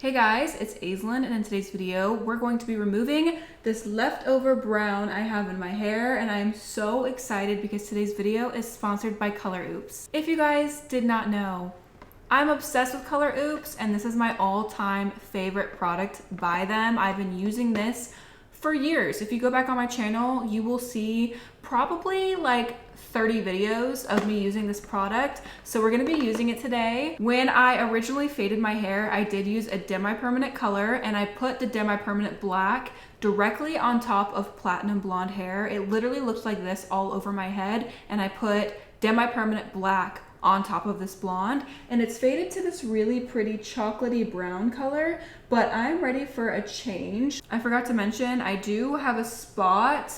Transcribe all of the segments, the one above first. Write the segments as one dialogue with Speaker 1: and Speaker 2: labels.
Speaker 1: Hey guys, it's Aislinn, and in today's video, we're going to be removing this leftover brown I have in my hair, and I am so excited because today's video is sponsored by Color Oops. If you guys did not know, I'm obsessed with Color Oops, and this is my all-time favorite product by them. I've been using this for years. If you go back on my channel, you will see probably like 30 videos of me using this product. So we're gonna be using it today. When I originally faded my hair, I did use a demi-permanent color, and I put the demi-permanent black directly on top of platinum blonde hair. It literally looks like this all over my head, and I put demi-permanent black on top of this blonde, and it's faded to this really pretty chocolatey brown color, but I'm ready for a change. I forgot to mention, I do have a spot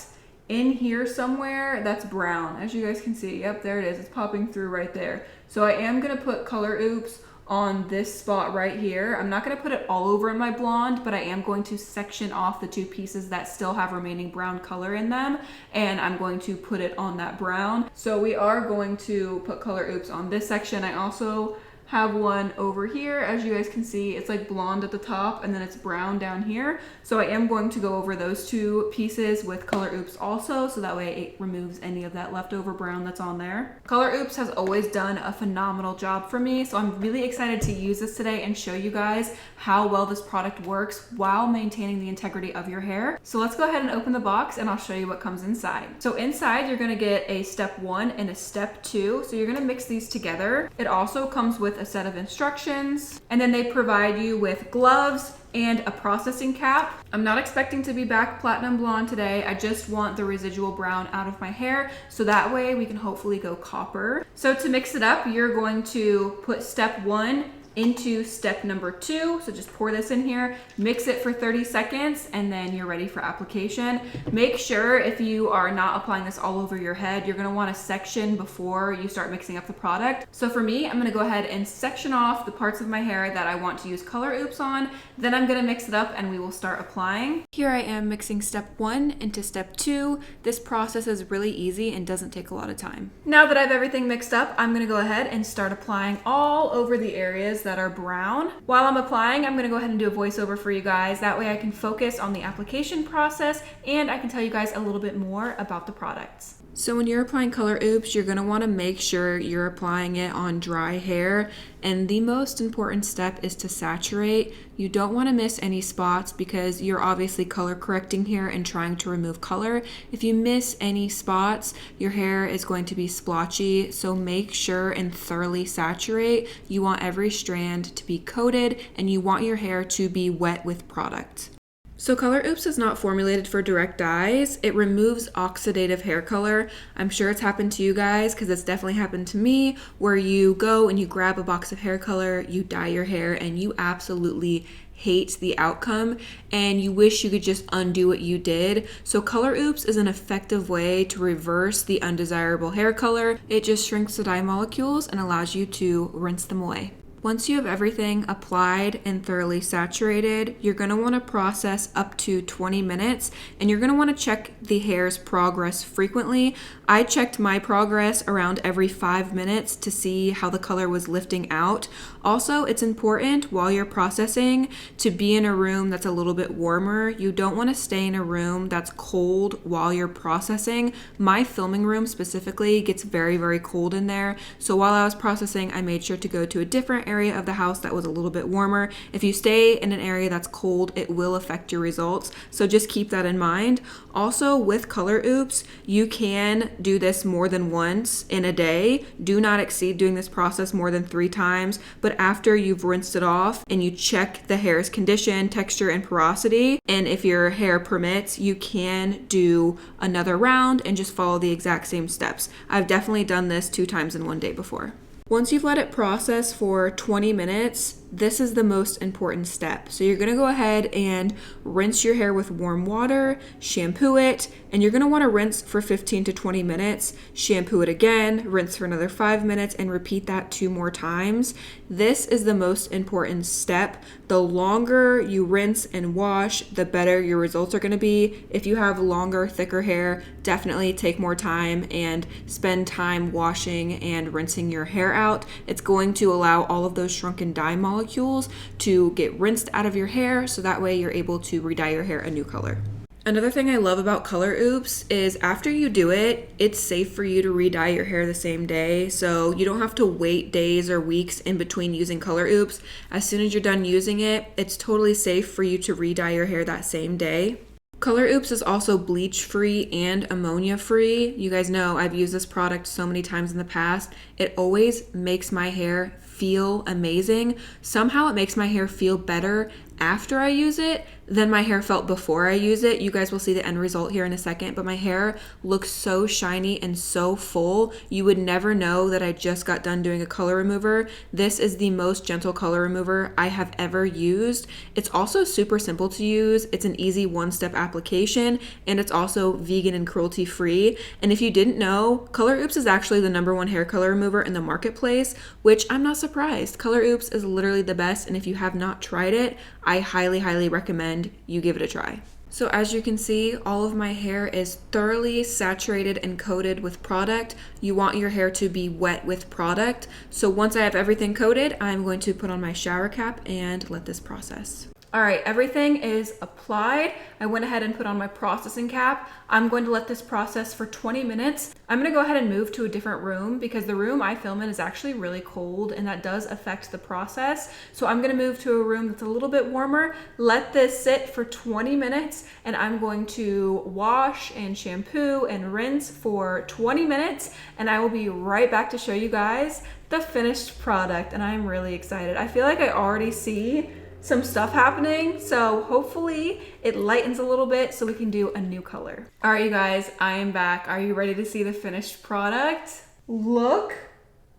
Speaker 1: in here somewhere that's brown. As you guys can see, yep, there it is. It's popping through right there. So I am gonna put Color Oops on this spot right here. I'm not gonna put it all over in my blonde, but I am going to section off the two pieces that still have remaining brown color in them, and I'm going to put it on that brown. So we are going to put Color Oops on this section. I also have one over here. As you guys can see, it's like blonde at the top and then it's brown down here. So I am going to go over those two pieces with Color Oops also, so that way it removes any of that leftover brown that's on there. Color Oops has always done a phenomenal job for me, so I'm really excited to use this today and show you guys how well this product works while maintaining the integrity of your hair. So let's go ahead and open the box and I'll show you what comes inside. So inside you're gonna get a step 1 and a step 2. So you're gonna mix these together. It also comes with a set of instructions, and then they provide you with gloves and a processing cap. I'm not expecting to be back platinum blonde today. I just want the residual brown out of my hair, so that way we can hopefully go copper. So to mix it up, you're going to put step 1 into step number 2. So just pour this in here, mix it for 30 seconds, and then you're ready for application. Make sure if you are not applying this all over your head, you're gonna wanna section before you start mixing up the product. So for me, I'm gonna go ahead and section off the parts of my hair that I want to use Color Oops on. Then I'm gonna mix it up and we will start applying. Here I am mixing step 1 into step 2. This process is really easy and doesn't take a lot of time. Now that I have everything mixed up, I'm gonna go ahead and start applying all over the areas that are brown. While I'm applying, I'm gonna go ahead and do a voiceover for you guys. That way I can focus on the application process and I can tell you guys a little bit more about the products. So when you're applying Color Oops, you're gonna wanna make sure you're applying it on dry hair. And the most important step is to saturate. You don't wanna miss any spots because you're obviously color correcting here and trying to remove color. If you miss any spots, your hair is going to be splotchy. So make sure and thoroughly saturate. You want every strand to be coated and you want your hair to be wet with product. So Color Oops is not formulated for direct dyes. It removes oxidative hair color. I'm sure it's happened to you guys because it's definitely happened to me, where you go and you grab a box of hair color, you dye your hair, and you absolutely hate the outcome and you wish you could just undo what you did. So Color Oops is an effective way to reverse the undesirable hair color. It just shrinks the dye molecules and allows you to rinse them away. Once you have everything applied and thoroughly saturated, you're gonna wanna process up to 20 minutes and you're gonna wanna check the hair's progress frequently. I checked my progress around every 5 minutes to see how the color was lifting out. Also, it's important while you're processing to be in a room that's a little bit warmer. You don't wanna stay in a room that's cold while you're processing. My filming room specifically gets very, very cold in there. So while I was processing, I made sure to go to a different area of the house that was a little bit warmer. If you stay in an area that's cold, it will affect your results. So just keep that in mind. Also with Color Oops, you can do this more than once in a day. Do not exceed doing this process more than 3 times. But after you've rinsed it off and you check the hair's condition, texture, and porosity, and if your hair permits, you can do another round and just follow the exact same steps. I've definitely done this 2 times in one day before. Once you've let it process for 20 minutes, this is the most important step. So you're gonna go ahead and rinse your hair with warm water, shampoo it, and you're gonna wanna rinse for 15 to 20 minutes, shampoo it again, rinse for another 5 minutes, and repeat that 2 more times. This is the most important step. The longer you rinse and wash, the better your results are gonna be. If you have longer, thicker hair, definitely take more time and spend time washing and rinsing your hair out. It's going to allow all of those shrunken dye molecules molecules to get rinsed out of your hair, so that way you're able to re-dye your hair a new color. Another thing I love about Color Oops is after you do it, it's safe for you to re-dye your hair the same day. So you don't have to wait days or weeks in between using Color Oops. As soon as you're done using it, it's totally safe for you to re-dye your hair that same day. Color Oops is also bleach free and ammonia free. You guys know I've used this product so many times in the past. It always makes my hair feel amazing. Somehow it makes my hair feel better after I use it than my hair felt before I use it. You guys will see the end result here in a second, but my hair looks so shiny and so full. You would never know that I just got done doing a color remover. This is the most gentle color remover I have ever used. It's also super simple to use. It's an easy one-step application, and it's also vegan and cruelty free. And if you didn't know, Color Oops is actually the #1 hair color remover in the marketplace, which I'm not surprised. Color Oops is literally the best, and if you have not tried it, I highly recommend you give it a try. So as you can see, all of my hair is thoroughly saturated and coated with product. You want your hair to be wet with product. So once I have everything coated, I'm going to put on my shower cap and let this process. All right, everything is applied. I went ahead and put on my processing cap. I'm going to let this process for 20 minutes. I'm gonna go ahead and move to a different room because the room I film in is actually really cold and that does affect the process. So I'm gonna move to a room that's a little bit warmer, let this sit for 20 minutes, and I'm going to wash and shampoo and rinse for 20 minutes, and I will be right back to show you guys the finished product, and I'm really excited. I feel like I already see some stuff happening, so hopefully it lightens a little bit so we can do a new color. All right, you guys, I am back. Are you ready to see the finished product? Look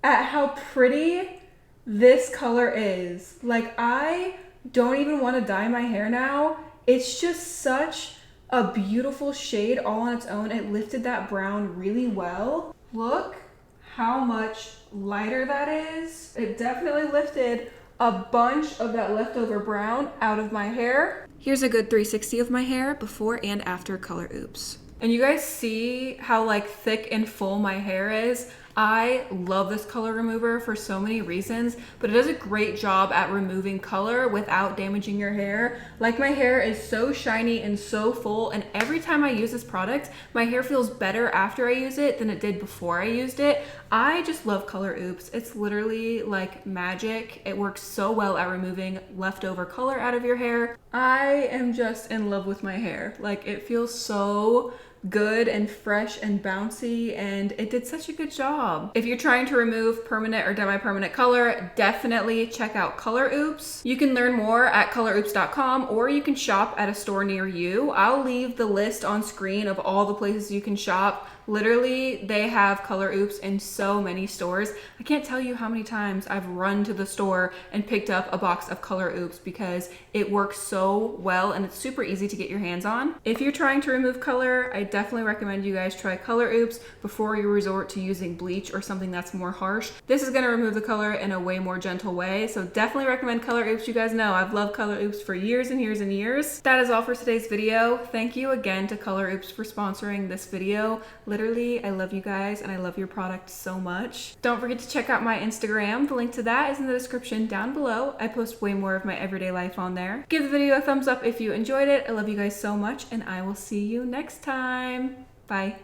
Speaker 1: at how pretty this color is. Like, I don't even want to dye my hair now. It's just such a beautiful shade all on its own. It lifted that brown really well. Look how much lighter that is. It definitely lifted a bunch of that leftover brown out of my hair. Here's a good 360 of my hair before and after Color Oops. And you guys see how like thick and full my hair is. I love this color remover for so many reasons, but it does a great job at removing color without damaging your hair. Like, my hair is so shiny and so full, and every time I use this product, my hair feels better after I use it than it did before I used it. I just love Color Oops. It's literally like magic. It works so well at removing leftover color out of your hair. I am just in love with my hair. Like, it feels so good and fresh and bouncy, and it did such a good job. If you're trying to remove permanent or semi-permanent color, definitely check out Color Oops. You can learn more at coloroups.com, or you can shop at a store near you. I'll leave the list on screen of all the places you can shop. Literally, they have Color Oops in so many stores. I can't tell you how many times I've run to the store and picked up a box of Color Oops because it works so well and it's super easy to get your hands on. If you're trying to remove color, I definitely recommend you guys try Color Oops before you resort to using bleach or something that's more harsh. This is gonna remove the color in a way more gentle way, so definitely recommend Color Oops. You guys know I've loved Color Oops for years and years and years. That is all for today's video. Thank you again to Color Oops for sponsoring this video. Literally, I love you guys and I love your product so much. Don't forget to check out my Instagram. The link to that is in the description down below. I post way more of my everyday life on there. Give the video a thumbs up if you enjoyed it. I love you guys so much, and I will see you next time. Bye.